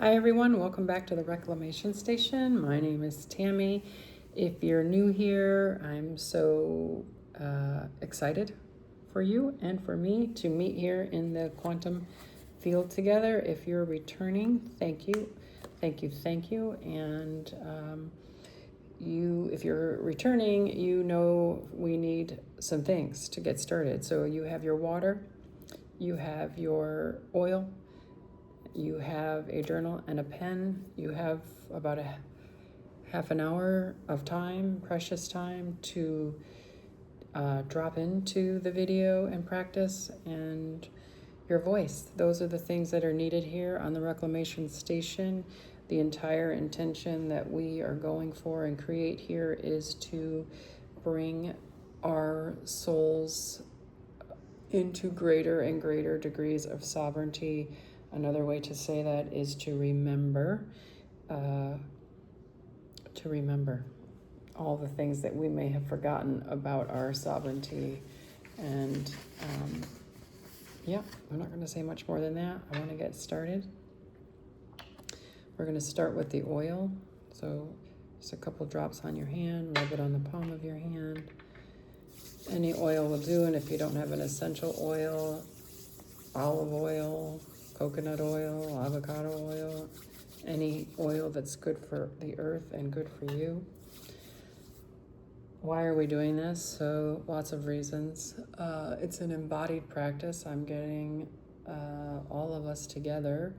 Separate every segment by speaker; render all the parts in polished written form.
Speaker 1: Hi everyone, welcome back to the Reclamation Station. My name is Tammy. If you're new here, I'm so excited for you and for me to meet here in the quantum field together. If you're returning, thank you. And if you're returning, you know we need some things to get started. So you have your water, you have your oil, you have a journal and a pen. You have about a half an hour of time, precious time, to drop into the video and practice, and your voice. Those are the things that are needed here on the Reclamation Station. The entire intention that we are going for and create here is to bring our souls into greater and greater degrees of sovereignty. Another way to say that is to remember all the things that we may have forgotten about our sovereignty. And I'm not going to say much more than that. I want to get started. We're going to start with the oil. So just a couple drops on your hand, rub it on the palm of your hand. Any oil will do, and if you don't have an essential oil, olive oil, coconut oil, avocado oil, any oil that's good for the earth and good for you. Why are we doing this? So lots of reasons. It's an embodied practice. I'm getting all of us together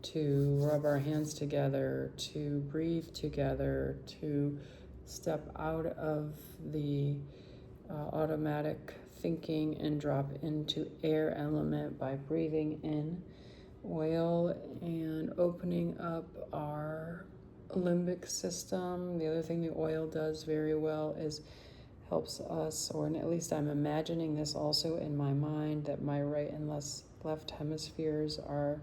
Speaker 1: to rub our hands together, to breathe together, to step out of the automatic thinking and drop into air element by breathing in oil and opening up our limbic system. The other thing the oil does very well is helps us, or at least I'm imagining this also in my mind, that my right and left hemispheres are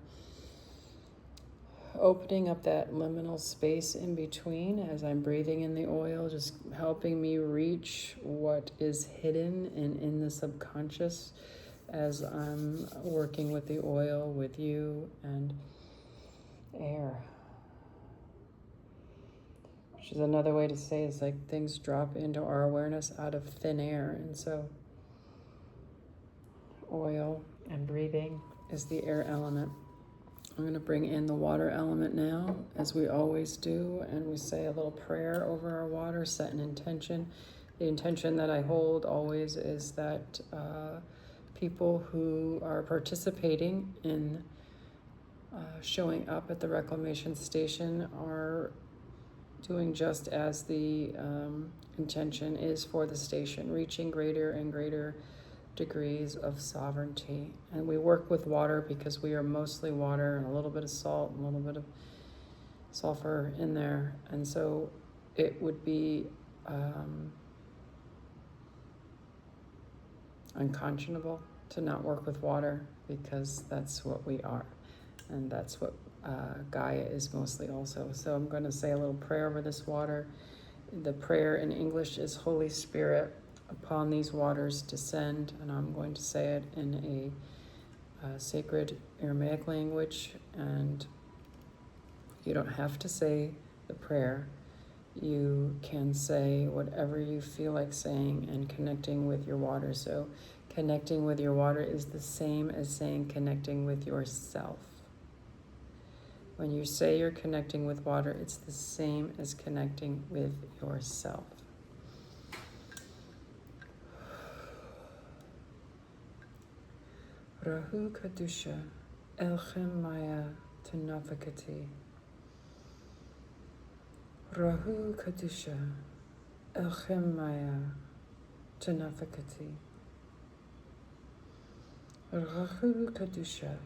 Speaker 1: opening up that liminal space in between as I'm breathing in the oil, just helping me reach what is hidden and in the subconscious as I'm working with the oil, with you, and air. Which is another way to say it's like things drop into our awareness out of thin air. And so oil and breathing is the air element. I'm going to bring in the water element now, as we always do, and we say a little prayer over our water, set an intention. The intention that I hold always is that people who are participating in showing up at the Reclamation Station are doing just as the intention is for the station, reaching greater and greater degrees of sovereignty. And we work with water because we are mostly water, and a little bit of salt and a little bit of sulfur in there. And so it would be unconscionable to not work with water, because that's what we are, and that's what Gaia is mostly also. So I'm going to say a little prayer over this water. The prayer in English is Holy Spirit, upon these waters descend, and I'm going to say it in a sacred Aramaic language, and you don't have to say the prayer. You can say whatever you feel like saying and connecting with your water. So connecting with your water is the same as saying connecting with yourself. When you say you're connecting with water, it's the same as connecting with yourself. Rahu Kadusha, Elchem Maya Tanafakati. Rahu Kadusha, Elchem Maya Tanafakati. Rahu Kadusha,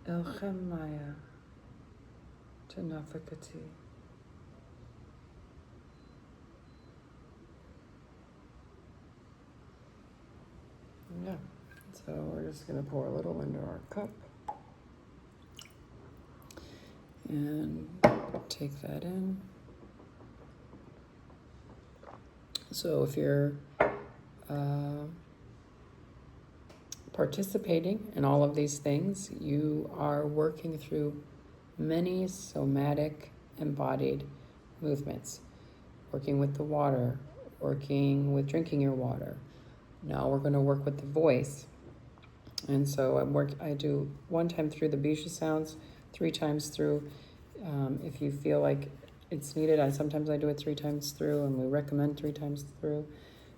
Speaker 1: Elchem Maya Tanafakati. Yeah. So we're just going to pour a little into our cup and take that in. So if you're participating in all of these things, you are working through many somatic embodied movements, working with the water, working with drinking your water. Now we're going to work with the voice. And so I do 1 time through the Bijou sounds, 3 times through. If you feel like it's needed, sometimes I do it 3 times through, and we recommend 3 times through.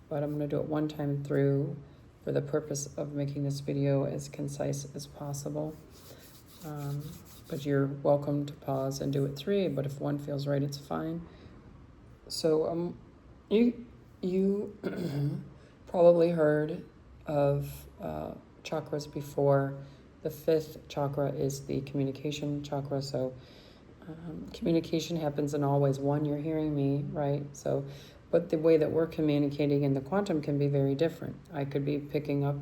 Speaker 1: But I'm going to do it 1 time through for the purpose of making this video as concise as possible. But you're welcome to pause and do it 3, but if 1 feels right, it's fine. So you probably heard of chakras before. The 5th chakra is the communication chakra, so communication happens in all ways. 1, you're hearing me, right? So, but the way that we're communicating in the quantum can be very different. I could be picking up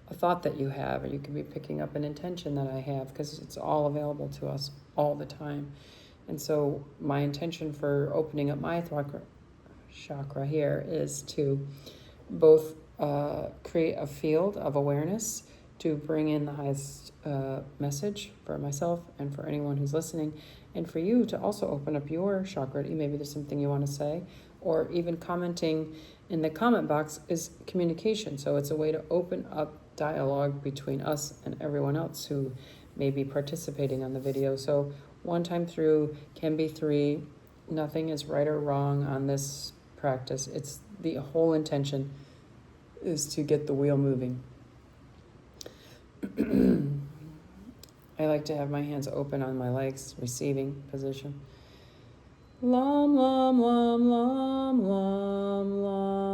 Speaker 1: a thought that you have, or you could be picking up an intention that I have, because it's all available to us all the time. And so my intention for opening up my chakra here is to both create a field of awareness to bring in the highest message for myself and for anyone who's listening, and for you to also open up your chakra. Maybe there's something you want to say, or even commenting in the comment box is communication. So it's a way to open up dialogue between us and everyone else who may be participating on the video. So 1 time through can be 3. Nothing is right or wrong on this practice. It's the whole intention is to get the wheel moving. I like to have my hands open on my legs, receiving position. Lam, lam, lam, lam, lam, lam.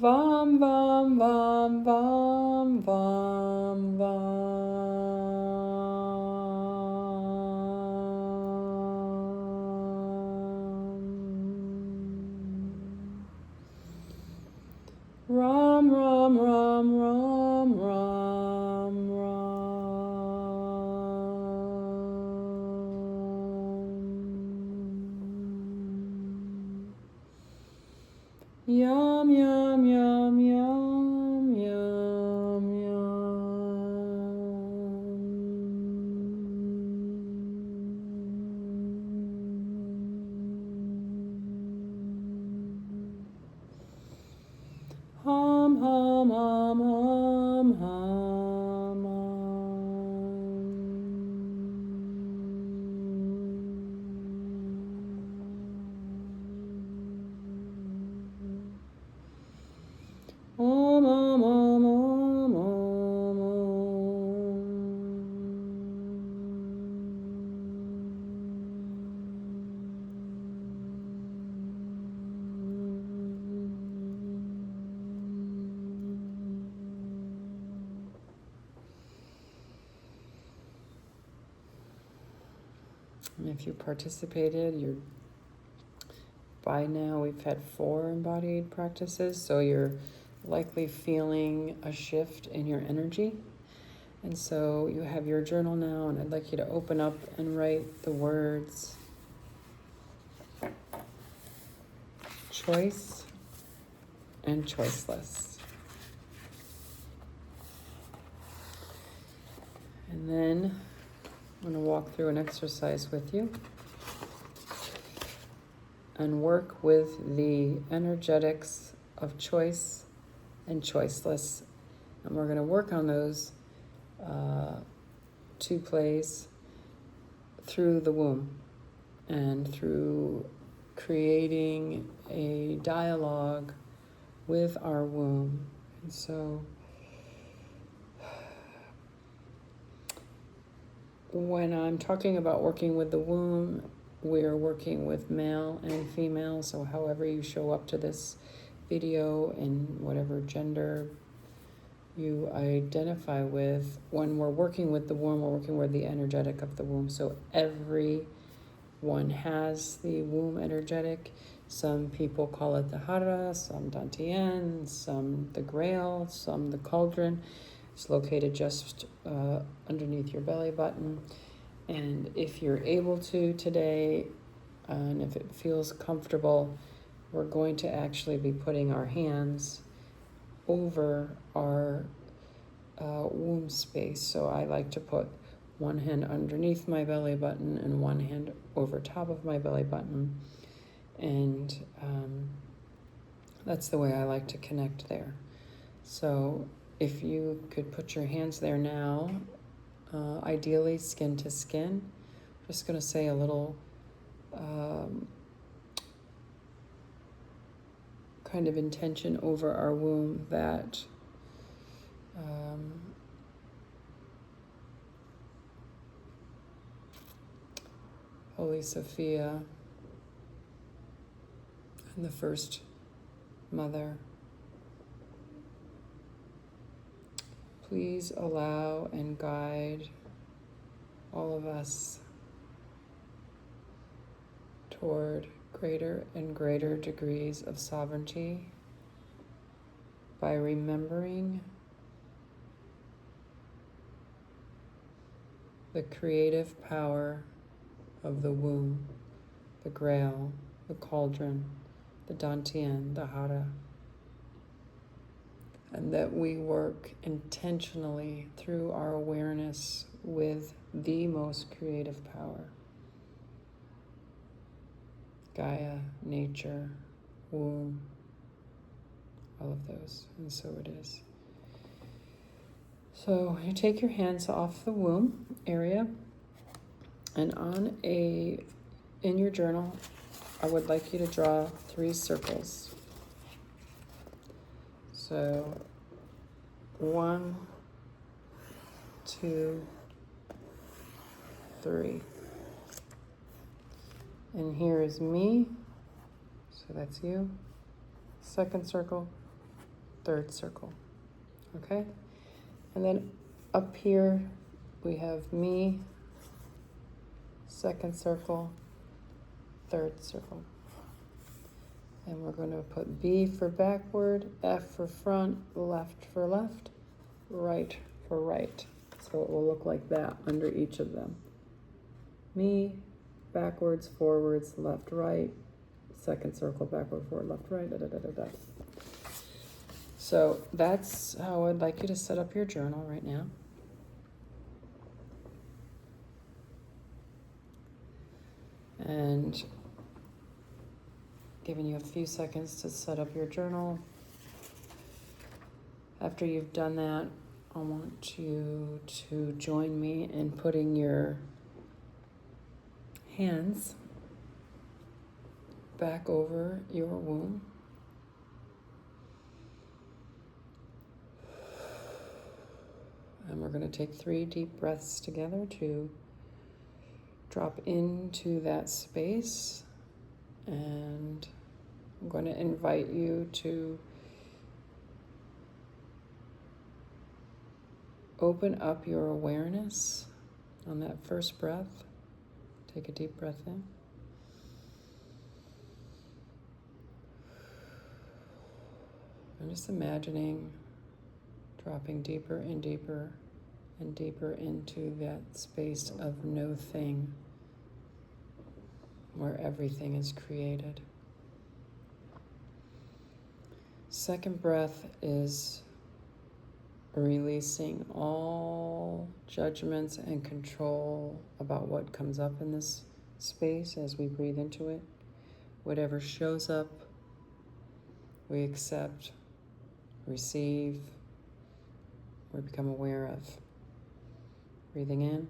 Speaker 1: Vam, vam, vam, vam, vam, vam. Ram, ram, ram, ram, ram, ram. Yum, yum, yum, yum, yum, yum. Hum, hum, hum, hum, hum, hum. Om, om, om, om, om, And if you participated, by now we've had 4 embodied practices, so you're likely feeling a shift in your energy. And so you have your journal now, and I'd like you to open up and write the words choice and choiceless. And then I'm going to walk through an exercise with you and work with the energetics of choice and choiceless. And we're going to work on those 2 plays through the womb and through creating a dialogue with our womb. And so when I'm talking about working with the womb, we're working with male and female, so however you show up to this video and whatever gender you identify with, when we're working with the womb, we're working with the energetic of the womb. So everyone has the womb energetic. Some people call it the hara, some dantian, some the grail, some the cauldron. It's located just underneath your belly button. And if you're able to today, and if it feels comfortable, we're going to actually be putting our hands over our womb space. So I like to put one hand underneath my belly button and one hand over top of my belly button. And that's the way I like to connect there. So if you could put your hands there now, ideally skin to skin. I'm just going to say a little kind of intention over our womb that Holy Sophia and the First Mother, please allow and guide all of us toward greater and greater degrees of sovereignty by remembering the creative power of the womb, the grail, the cauldron, the dantian, the hara, and that we work intentionally through our awareness with the most creative power. Gaia, nature, womb, all of those, and so it is. So you take your hands off the womb area, and in your journal, I would like you to draw 3 circles. So 1, 2, 3. And here is me, so that's you. 2nd circle, 3rd circle, okay? And then up here we have me, 2nd circle, 3rd circle. And we're going to put B for backward, F for front, left for left, right for right. So it will look like that under each of them. Me, backwards, forwards, left, right, 2nd circle, backward, forward, left, right, da, da, da, da, da. So that's how I'd like you to set up your journal right now. And giving you a few seconds to set up your journal. After you've done that, I want you to join me in putting your hands back over your womb. And we're going to take 3 deep breaths together to drop into that space. And I'm going to invite you to open up your awareness on that first breath. Take a deep breath in. I'm just imagining dropping deeper and deeper and deeper into that space of no thing, where everything is created. Second breath is releasing all judgments and control about what comes up in this space as we breathe into it. Whatever shows up, we accept, receive, or become aware of. Breathing in.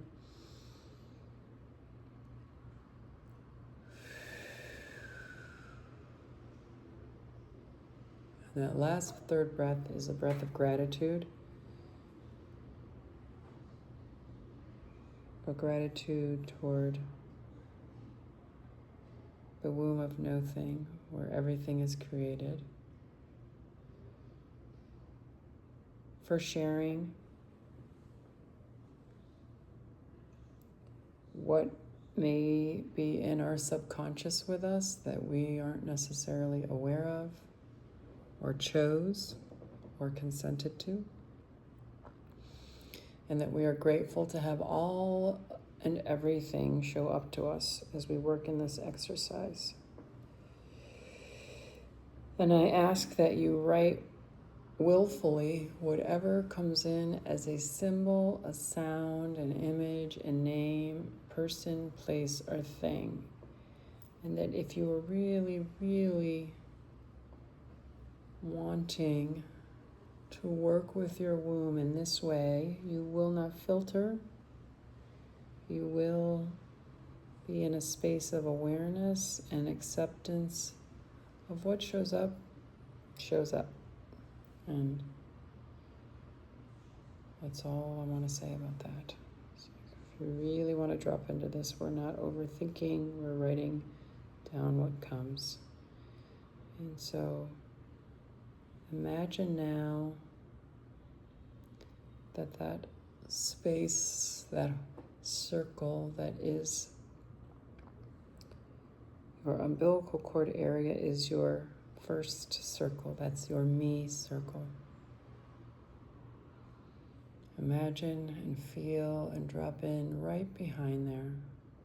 Speaker 1: And that last 3rd breath is a breath of gratitude. A gratitude toward the womb of no thing, where everything is created. For sharing what may be in our subconscious with us that we aren't necessarily aware of, or chose, or consented to. And that we are grateful to have all and everything show up to us as we work in this exercise. Then I ask that you write willfully whatever comes in as a symbol, a sound, an image, a name, person, place, or thing. And that if you are really, really wanting to work with your womb in this way, you will not filter. You will be in a space of awareness and acceptance of what shows up, shows up. And that's all I want to say about that. So if you really want to drop into this, we're not overthinking, we're writing down what comes. And so imagine now that space, that circle that is your umbilical cord area is your first circle. That's your me circle. Imagine and feel and drop in right behind there,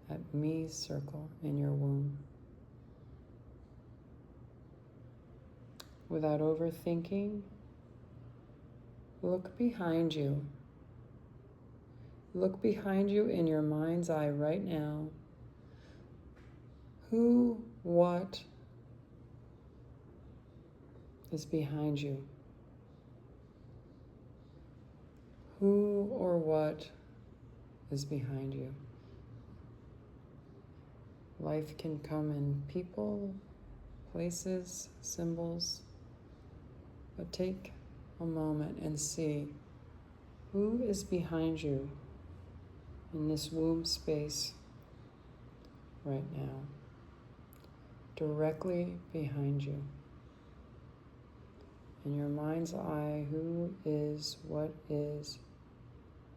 Speaker 1: that me circle in your womb. Without overthinking, look behind you. Look behind you in your mind's eye right now. Who, what is behind you? Who or what is behind you? Life can come in people, places, symbols, but take a moment and see who is behind you in this womb space right now, directly behind you. In your mind's eye, who is, what is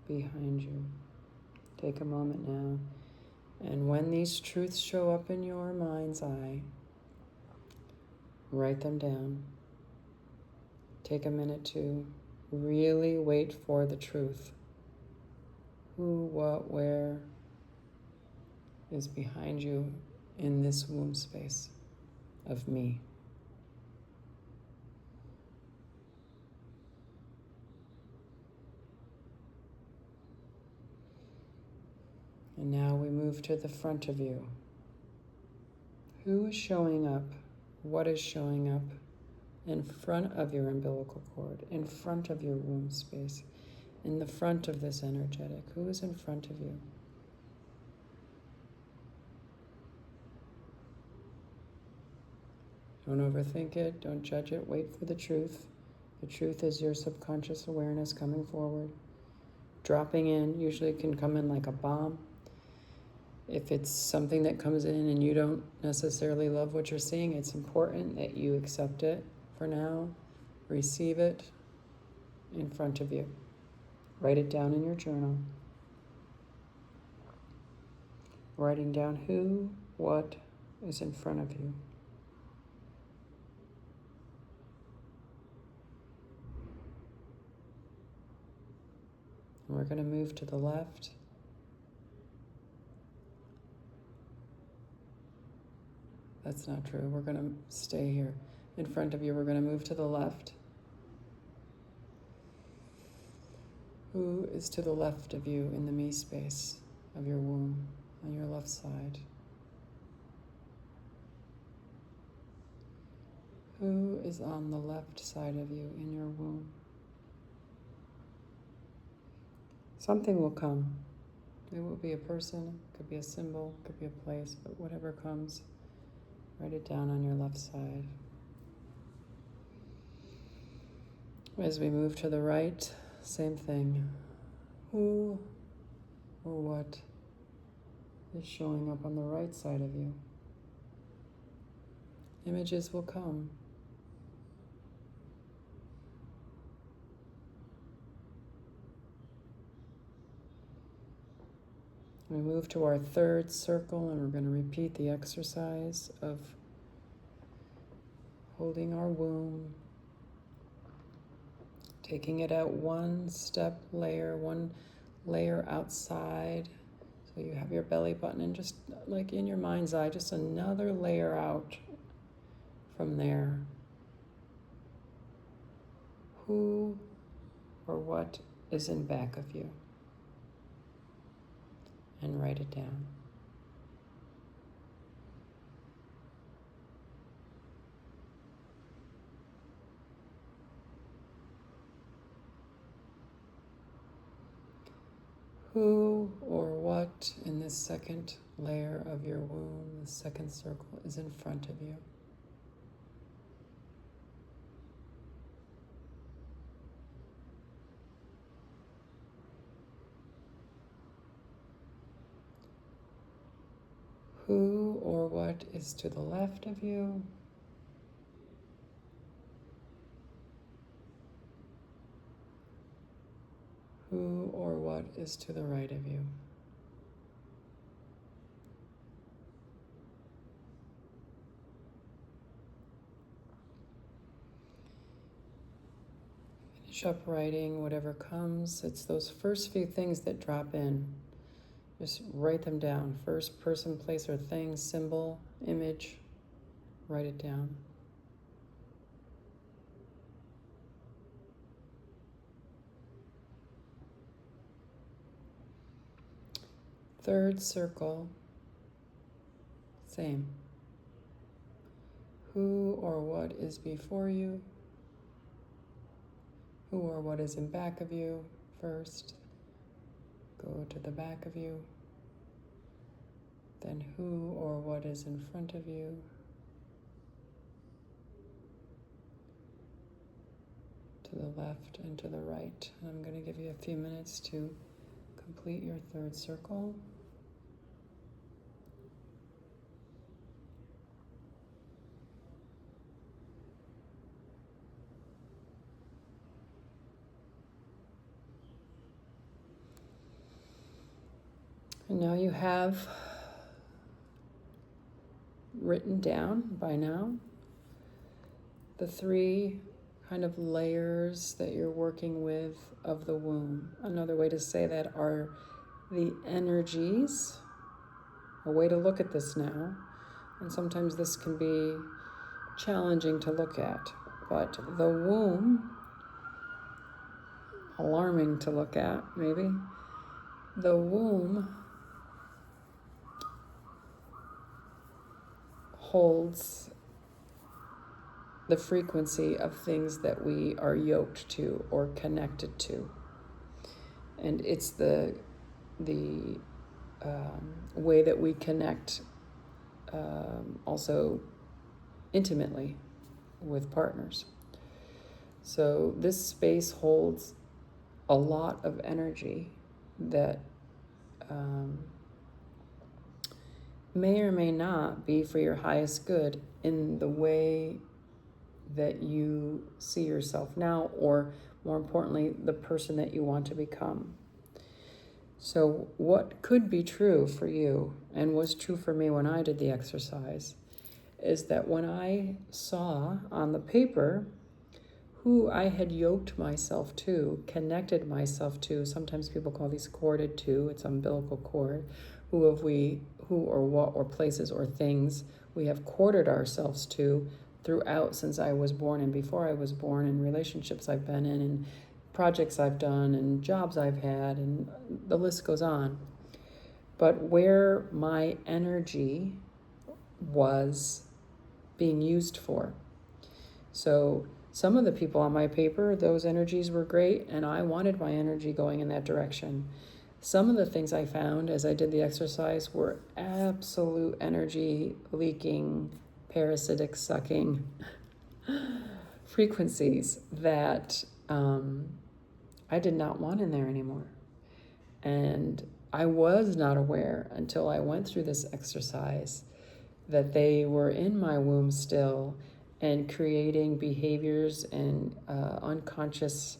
Speaker 1: behind you? Take a moment now, and when these truths show up in your mind's eye, write them down. Take a minute to really wait for the truth. Who, what, where is behind you in this womb space of me? And now we move to the front of you. Who is showing up? What is showing up in front of your umbilical cord, in front of your womb space, in the front of this energetic? Who is in front of you? Don't overthink it. Don't judge it. Wait for the truth. The truth is your subconscious awareness coming forward, dropping in. Usually it can come in like a bomb. If it's something that comes in and you don't necessarily love what you're seeing, it's important that you accept it for now, receive it in front of you. Write it down in your journal. Writing down who, what is in front of you. And we're going to move to the left. That's not true. We're going to stay here. In front of you, we're going to move to the left. Who is to the left of you in the me space of your womb, on your left side? Who is on the left side of you in your womb? Something will come. It will be a person, could be a symbol, could be a place, but whatever comes, write it down on your left side. As we move to the right, same thing. Who or what is showing up on the right side of you? Images will come. We move to our third circle, and we're going to repeat the exercise of holding our womb, taking it out one layer outside. So you have your belly button, and just like in your mind's eye, just another layer out from there. Who or what is in back of you? And write it down. Who or what in this second layer of your womb, the second circle, is in front of you? Who or what is to the left of you? Who or what is to the right of you? Finish up writing whatever comes. It's those first few things that drop in. Just write them down. First person, place, or thing, symbol, image. Write it down. Third circle, same. Who or what is before you? Who or what is in back of you first? Go to the back of you. Then who or what is in front of you? To the left and to the right. And I'm going to give you a few minutes to complete your third circle. And now you have written down by now the three kind of layers that you're working with of the womb. Another way to say that are the energies. A way to look at this now, and sometimes this can be challenging to look at, but the womb, alarming to look at maybe, the womb holds the frequency of things that we are yoked to or connected to. And it's the way that we connect also intimately with partners. So this space holds a lot of energy that may or may not be for your highest good in the way that you see yourself now, or more importantly, the person that you want to become. So what could be true for you, and was true for me when I did the exercise, is that when I saw on the paper who I had yoked myself to, connected myself to, sometimes people call these corded to, it's umbilical cord, who or what or places or things we have corded ourselves to throughout since I was born and before I was born, and relationships I've been in and projects I've done and jobs I've had, and the list goes on. But where my energy was being used for. So some of the people on my paper, those energies were great, and I wanted my energy going in that direction. Some of the things I found as I did the exercise were absolute energy leaking, parasitic sucking frequencies that I did not want in there anymore. And I was not aware until I went through this exercise that they were in my womb still and creating behaviors and unconscious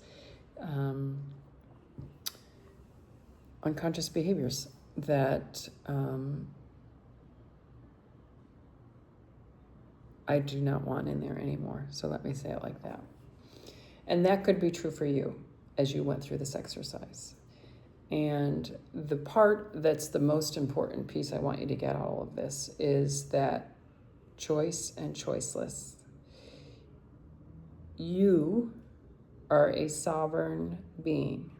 Speaker 1: behaviors that I do not want in there anymore. So let me say it like that. And that could be true for you as you went through this exercise. And the part that's the most important piece I want you to get out of all of this is that choice and choiceless. You are a sovereign being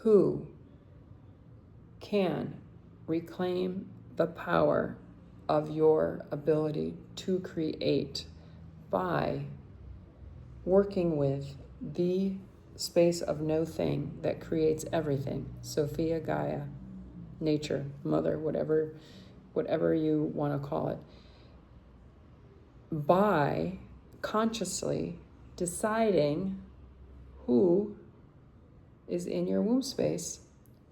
Speaker 1: who can reclaim the power of your ability to create by working with the space of no thing that creates everything. Sophia, Gaia, nature, mother, whatever you want to call it. By consciously deciding who is in your womb space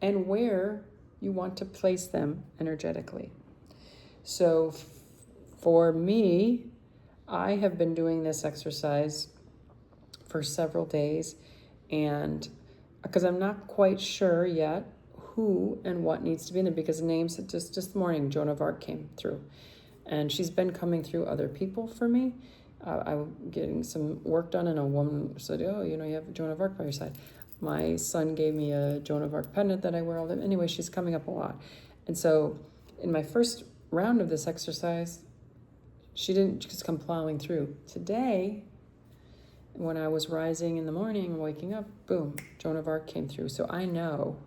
Speaker 1: and where you want to place them energetically. So for me, I have been doing this exercise for several days, and because I'm not quite sure yet who and what needs to be in there, because names, just this morning, Joan of Arc came through, and she's been coming through other people for me. I'm getting some work done, and a woman said, oh, you have Joan of Arc by your side. My son gave me a Joan of Arc pendant that I wear all the time. Anyway, she's coming up a lot. And so in my first round of this exercise, she didn't just come plowing through. Today, when I was rising in the morning and waking up, boom, Joan of Arc came through. So I know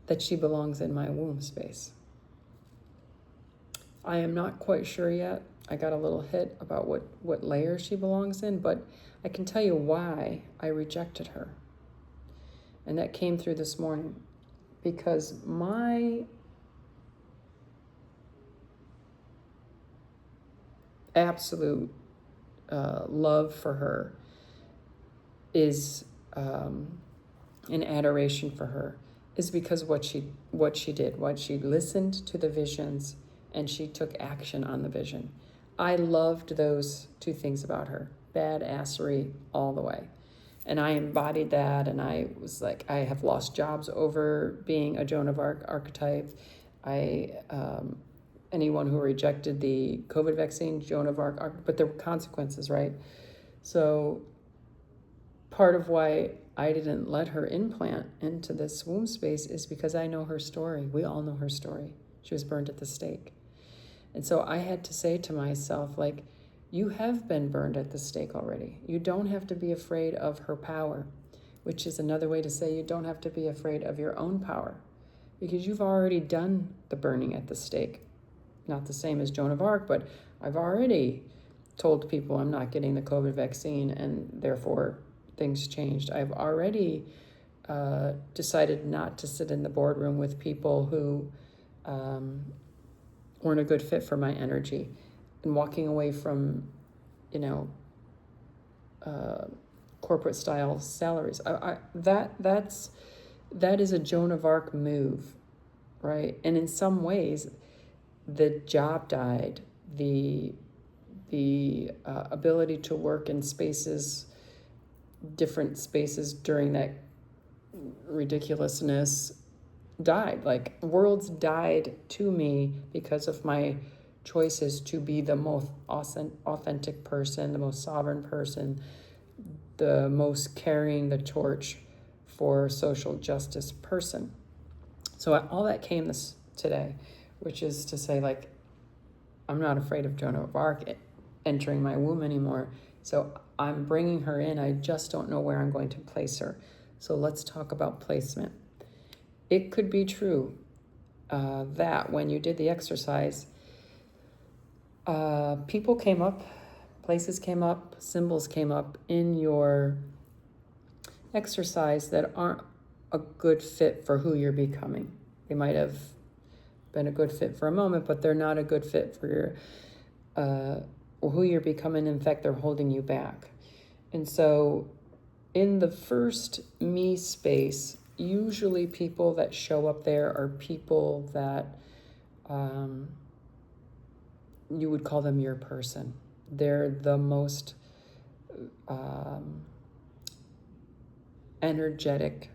Speaker 1: that she belongs in my womb space. I am not quite sure yet. I got a little hit about what layer she belongs in, but I can tell you why I rejected her. And that came through this morning, because my absolute love for her is an adoration for her, is because what she listened to the visions and she took action on the vision. I loved those two things about her, badassery all the way. And I embodied that, and I was like, I have lost jobs over being a Joan of Arc archetype. Anyone who rejected the COVID vaccine, Joan of Arc, but there were consequences, right? So part of why I didn't let her implant into this womb space is because I know her story. We all know her story. She was burned at the stake. And so I had to say to myself, like, you have been burned at the stake already. You don't have to be afraid of her power, which is another way to say you don't have to be afraid of your own power, because you've already done the burning at the stake. Not the same as Joan of Arc, but I've already told people I'm not getting the COVID vaccine, and therefore things changed. I've already decided not to sit in the boardroom with people who weren't a good fit for my energy, and walking away from, corporate style salaries. That is a Joan of Arc move, right? And in some ways, the job died. The ability to work in different spaces during that ridiculousness died. Like, worlds died to me because of my choices to be the most authentic person, the most sovereign person, the most carrying the torch for social justice person. So all that came today, which is to say, like, I'm not afraid of Joan of Arc entering my womb anymore. So I'm bringing her in. I just don't know where I'm going to place her. So let's talk about placement. It could be true that when you did the exercise, people came up, places came up, symbols came up in your exercise that aren't a good fit for who you're becoming. They might have been a good fit for a moment, but they're not a good fit for your who you're becoming. In fact, they're holding you back. And so in the first me space, usually people that show up there are people that you would call them your person. They're the most energetic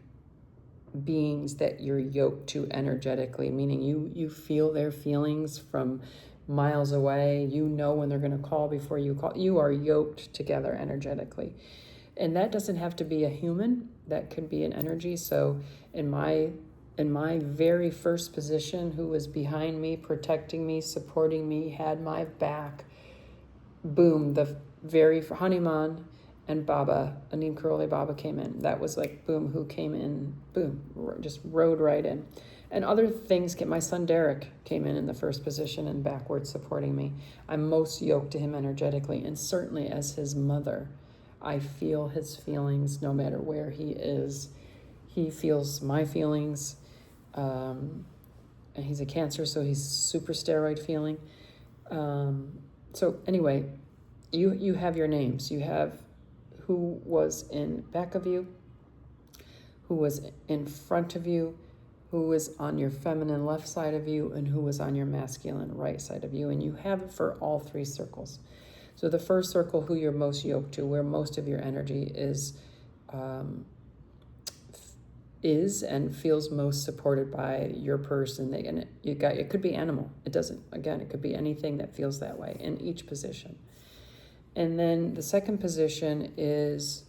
Speaker 1: beings that you're yoked to energetically, meaning you feel their feelings from miles away. You know when they're going to call before you call. You are yoked together energetically. And that doesn't have to be a human. That could be an energy. So in my very first position, who was behind me, protecting me, supporting me, had my back, boom, the very Hanuman and Baba, Anim Karoli Baba came in. That was like, boom, who came in, boom, just rode right in. And other things came. My son Derek came in the first position and backwards supporting me. I'm most yoked to him energetically, and certainly as his mother, I feel his feelings no matter where he is. He feels my feelings. And he's a Cancer, so he's super steroid feeling. So anyway, you have your names. You have who was in back of you, who was in front of you, who was on your feminine left side of you, and who was on your masculine right side of you. And you have it for all three circles. So the first circle, who you're most yoked to, where most of your energy is and feels most supported by your person. And it could be animal. It doesn't, again, it could be anything that feels that way in each position. And then the second position is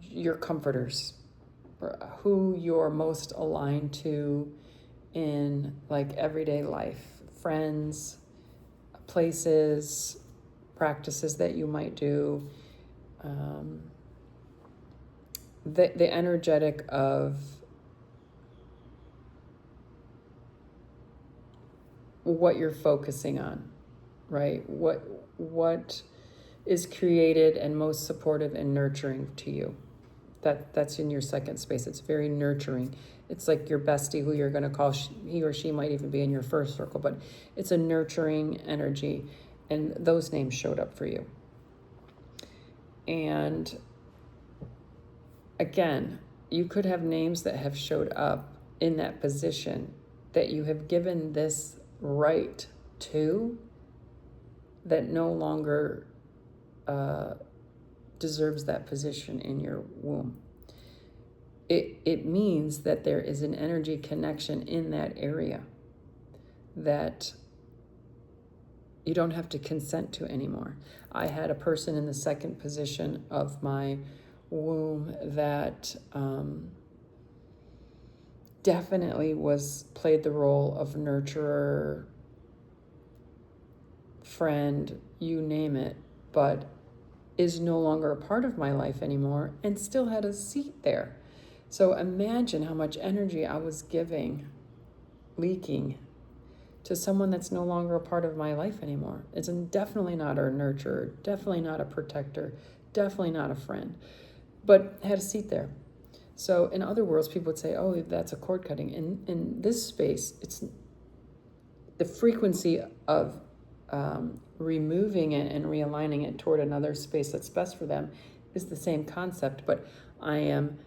Speaker 1: your comforters, who you're most aligned to in like everyday life, friends, places, practices that you might do, the energetic of what you're focusing on, right? What is created and most supportive and nurturing to you. That's in your second space. It's very nurturing. It's like your bestie, who you're going to call, he or she might even be in your first circle, but it's a nurturing energy, and those names showed up for you. And again, you could have names that have showed up in that position that you have given this right to, that no longer deserves that position in your womb. It means that there is an energy connection in that area that you don't have to consent to anymore. I had a person in the second position of my womb that definitely played the role of nurturer, friend, you name it, but is no longer a part of my life anymore and still had a seat there. So imagine how much energy I was leaking to someone that's no longer a part of my life anymore. It's definitely not a nurturer, definitely not a protector, definitely not a friend, but had a seat there. So in other words, people would say, oh, that's a cord cutting. In this space, it's the frequency of removing it and realigning it toward another space that's best for them is the same concept, but I am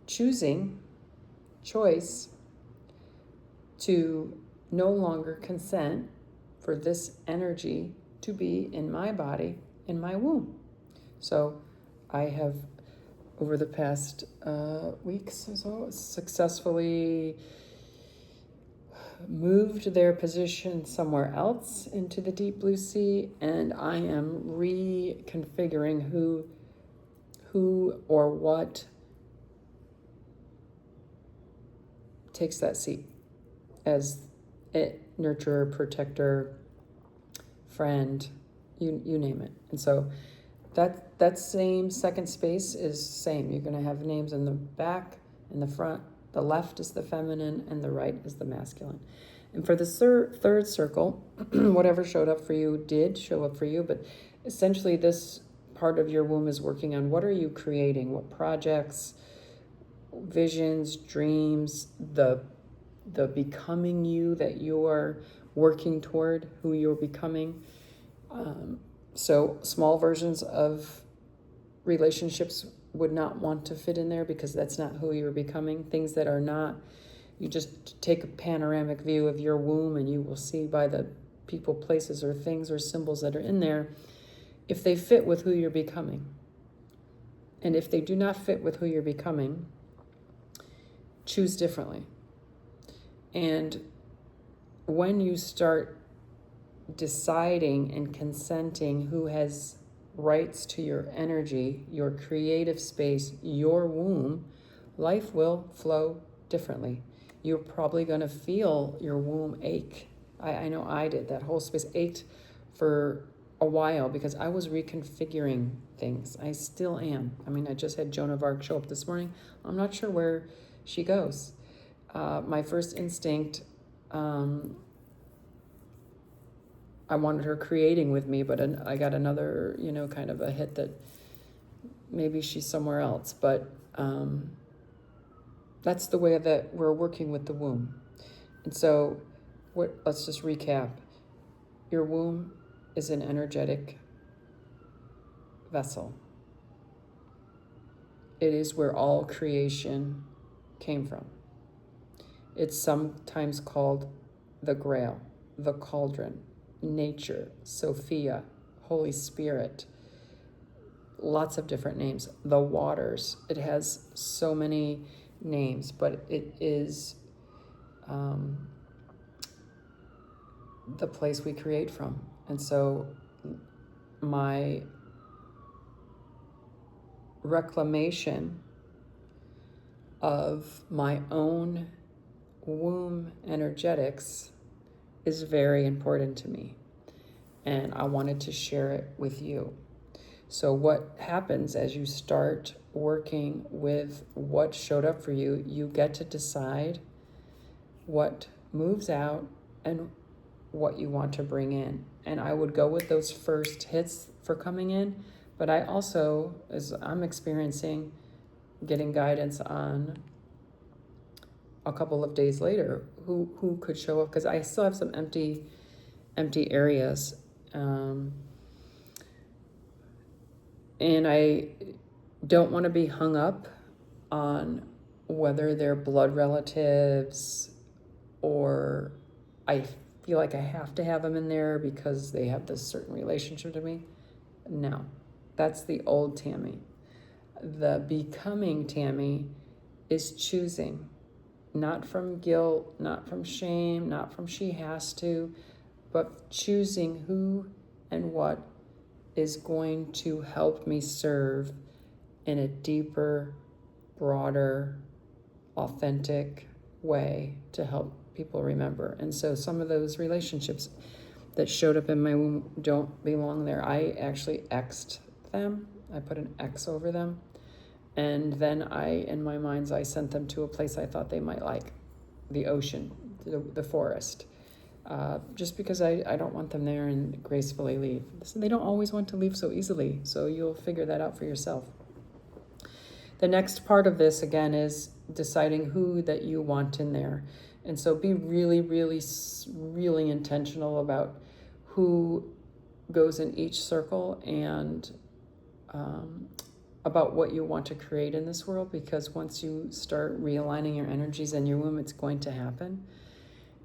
Speaker 1: choice to no longer consent for this energy to be in my body, in my womb. So I have, over the past weeks or so, successfully moved their position somewhere else into the deep blue sea, and I am reconfiguring who or what takes that seat as a nurturer, protector, friend, you name it. And so that same second space is same. You're going to have names in the back, in the front. The left is the feminine and the right is the masculine. And for the third circle, whatever showed up for you did show up for you, but essentially this part of your womb is working on what are you creating, what projects, visions, dreams, the becoming you that you're working toward, who you're becoming. So small versions of relationships would not want to fit in there because that's not who you're becoming. Things that are not, you just take a panoramic view of your womb and you will see by the people, places, or things or symbols that are in there if they fit with who you're becoming. And if they do not fit with who you're becoming, choose differently. And when you start deciding and consenting who has rights to your energy, your creative space, your womb, life will flow differently. You're probably going to feel your womb ache I know I did. That whole space ached for a while because I was reconfiguring things. I still am. I mean, I just had Joan of Arc show up this morning. I'm not sure where she goes. My first instinct, I wanted her creating with me, but I got another, kind of a hit that maybe she's somewhere else. But that's the way that we're working with the womb. And so let's just recap. Your womb is an energetic vessel. It is where all creation came from. It's sometimes called the Grail, the cauldron, nature, Sophia, Holy Spirit, lots of different names. The waters, it has so many names, but it is the place we create from. And so my reclamation of my own womb energetics is very important to me, and I wanted to share it with you. So what happens as you start working with what showed up for you, you get to decide what moves out and what you want to bring in. And I would go with those first hits for coming in, but I also, as I'm experiencing, getting guidance on a couple of days later who could show up, because I still have some empty areas, and I don't want to be hung up on whether they're blood relatives or I feel like I have to have them in there because they have this certain relationship to me. No, that's the old Tammy. The becoming Tammy is choosing, not from guilt, not from shame, not from she has to, but choosing who and what is going to help me serve in a deeper, broader, authentic way to help people remember. And so some of those relationships that showed up in my womb don't belong there. I actually X'd them. I put an X over them. And then in my mind's eye, sent them to a place I thought they might like, the ocean, the forest. Just because I don't want them there and gracefully leave. So they don't always want to leave so easily, so you'll figure that out for yourself. The next part of this, again, is deciding who that you want in there. And so be really, really, really intentional about who goes in each circle and about what you want to create in this world, because once you start realigning your energies in your womb, it's going to happen.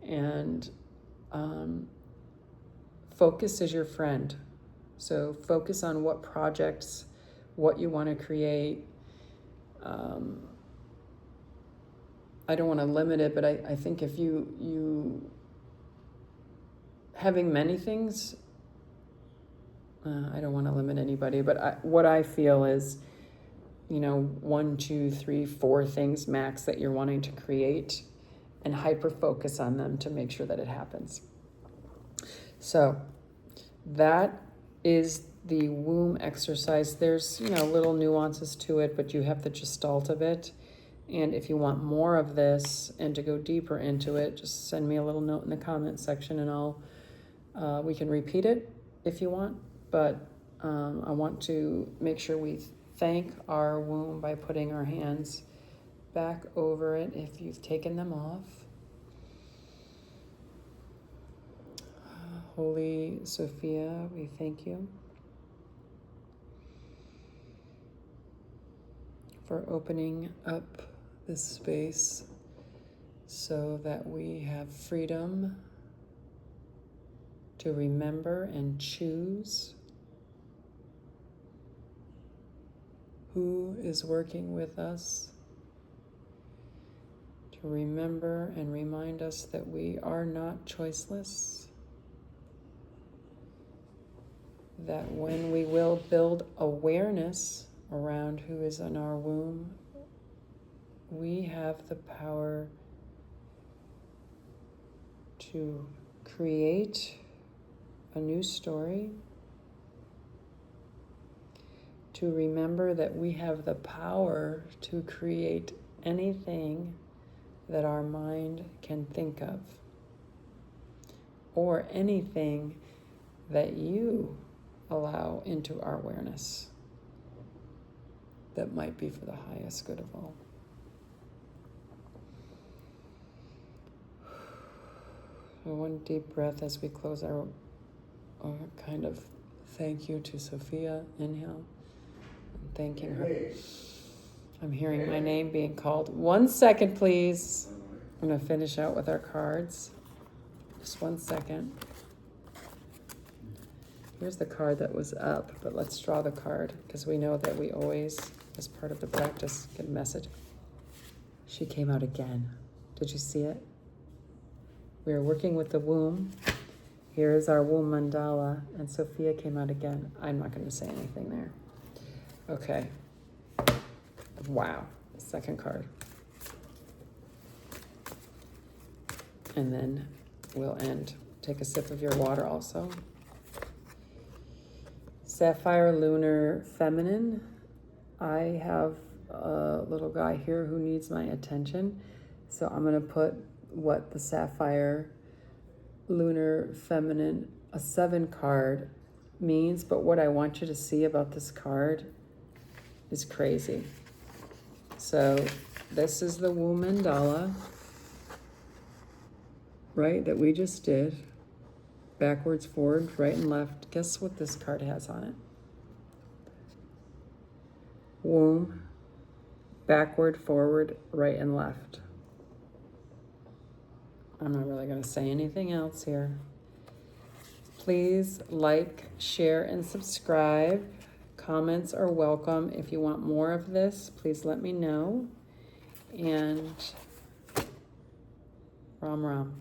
Speaker 1: And focus is your friend. So focus on what projects, what you want to create. I don't want to limit it, but I think if you having many things, I don't want to limit anybody, but what I feel is, 1, 2, 3, 4 things max that you're wanting to create, and hyper focus on them to make sure that it happens. So that is the womb exercise. There's, little nuances to it, but you have the gestalt of it. And if you want more of this and to go deeper into it, just send me a little note in the comment section and we can repeat it if you want. But I want to make sure we thank our womb by putting our hands back over it if you've taken them off. Holy Sophia, we thank you for opening up this space so that we have freedom to remember and choose who is working with us, to remember and remind us that we are not choiceless, that when we will build awareness around who is in our womb, we have the power to create a new story, to remember that we have the power to create anything that our mind can think of, or anything that you allow into our awareness that might be for the highest good of all. So one deep breath as we close our kind of thank you to Sofia. Inhale. I'm thanking her. I'm hearing my name being called. 1 second, please. I'm going to finish out with our cards. Just 1 second. Here's the card that was up, but let's draw the card because we know that we always, as part of the practice, get a message. She came out again. Did you see it? We are working with the womb. Here is our womb mandala, and Sofia came out again. I'm not going to say anything there. Okay. Wow. Second card. And then we'll end. Take a sip of your water also. Sapphire Lunar Feminine. I have a little guy here who needs my attention. So I'm going to put what the Sapphire Lunar Feminine, a 7 card, means. But what I want you to see about this card is crazy. So this is the womb mandala, right, that we just did. Backwards, forward, right and left. Guess what this card has on it? Womb, backward, forward, right and left. I'm not really going to say anything else here. Please like, share, and subscribe. Comments are welcome. If you want more of this, please let me know. And Ram Ram.